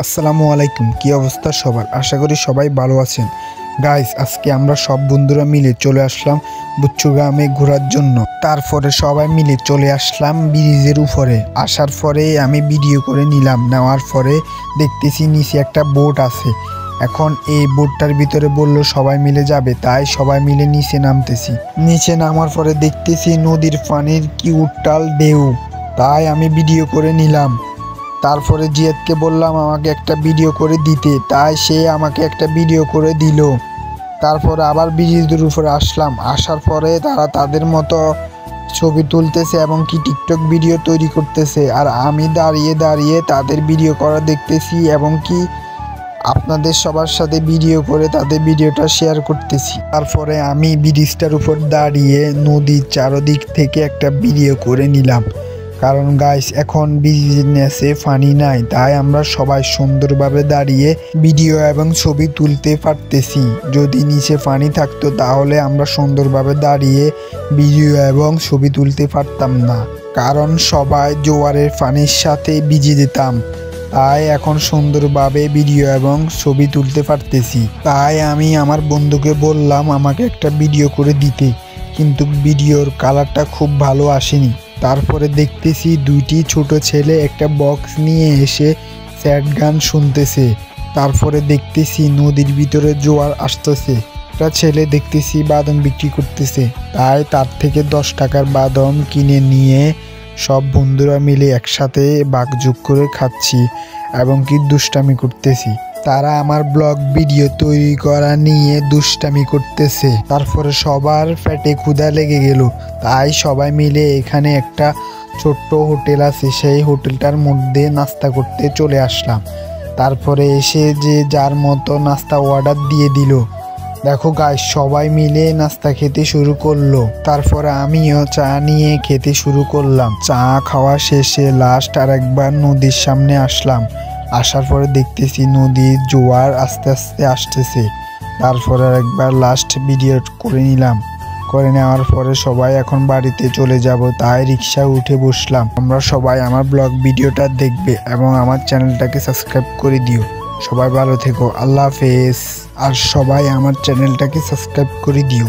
আসসালামু আলাইকুম। কি অবস্থা সবার? আশা করি সবাই ভালো আছেন। গাইস, আজকে আমরা সব বন্ধুরা মিলে চলে আসলাম বুচ্চু গ্রামে ঘোরার জন্য। তারপরে সবাই মিলে চলে আসলাম ব্রিজের উপরে। আসার পরে আমি ভিডিও করে নিলাম। নেওয়ার পরে দেখতেছি নিচে একটা বোট আছে। এখন এই বোটটার ভিতরে বললো সবাই মিলে যাবে, তাই সবাই মিলে নিচে নামতেছি। নিচে নামার পরে দেখতেছি নদীর পানির কি উত্তাল ঢেউ, তাই আমি ভিডিও করে নিলাম। তারপরে জিয়াদকে বললাম আমাকে একটা ভিডিও করে দিতে, তাই সে আমাকে একটা ভিডিও করে দিল। তারপরে আবার ব্রিজের উপরে আসলাম। আসার পরে তারা তাদের মতো ছবি তুলতেছে এবং কি টিকটক ভিডিও তৈরি করতেছে, আর আমি দাঁড়িয়ে দাঁড়িয়ে তাদের ভিডিও করা দেখতেছি এবং কি আপনাদের সবার সাথে ভিডিও করে তাদের ভিডিওটা শেয়ার করতেছি। তারপরে আমি ব্রিজটার উপর দাঁড়িয়ে নদীর চারদিক থেকে একটা ভিডিও করে নিলাম, কারণ গাইস এখন বিজনেসে ফানি নাই, তাই আমরা সবাই সুন্দরভাবে দাঁড়িয়ে ভিডিও এবং ছবি তুলতে পারতেছি। যদি নিচে পানি থাকতো তাহলে আমরা সুন্দরভাবে দাঁড়িয়ে ভিডিও এবং ছবি তুলতে পারতাম না, কারণ সবাই জোয়ারের পানির সাথে ভিজে যেতাম। তাই এখন সুন্দরভাবে ভিডিও এবং ছবি তুলতে পারতেছি। তাই আমি আমার বন্ধুকে বললাম আমাকে একটা ভিডিও করে দিতে, কিন্তু ভিডিওর কালারটা খুব ভালো আসেনি। তারপরে দেখতেছি দুইটি ছোট ছেলে একটা বক্স নিয়ে এসে স্যাড গান শুনতেছে। তারপরে দেখতেছি নদীর ভিতরে জোয়ার আসতেছে। একটা ছেলে দেখতেছি বাদাম বিক্রি করতেছে, তাই তার থেকে 10 টাকার বাদাম কিনে নিয়ে সব বন্ধুরা মিলে একসাথে ভাগযোগ করে খাচ্ছি এবং কি দুষ্টামি করতেছি। তারা আমার ব্লগ ভিডিও তৈরি করা নিয়ে দুষ্টামি করতেছে। তারপরে সবার পেটে ক্ষুধা লেগে গেল, তাই সবাই মিলে এখানে একটা ছোট্ট হোটেল আছে, সেই হোটেলটার মধ্যে নাস্তা করতে চলে আসলাম। তারপরে এসে যে যার মতো নাস্তা অর্ডার দিয়ে দিল। দেখো গাইস, সবাই মিলে নাস্তা খেতে শুরু করলো। তারপরে আমিও চা নিয়ে খেতে শুরু করলাম। চা খাওয়া শেষে লাস্ট আর একবার নদীর সামনে আসলাম। আসার পরে দেখতেছি নদীর জোয়ার আস্তে আস্তে আসতেছে। তারপরে একবার লাস্ট ভিডিও করে নিলাম। করে নেওয়ার পরে সবাই এখন বাড়িতে চলে যাব, তাই রিক্সায় উঠে বসলাম। তোমরা সবাই আমার ব্লগ ভিডিওটা দেখবে এবং আমার চ্যানেলটাকে সাবস্ক্রাইব করে দিও। সবাই ভালো থেকো, আল্লাহ হাফেজ। আর সবাই আমার চ্যানেলটাকে সাবস্ক্রাইব করে দিও।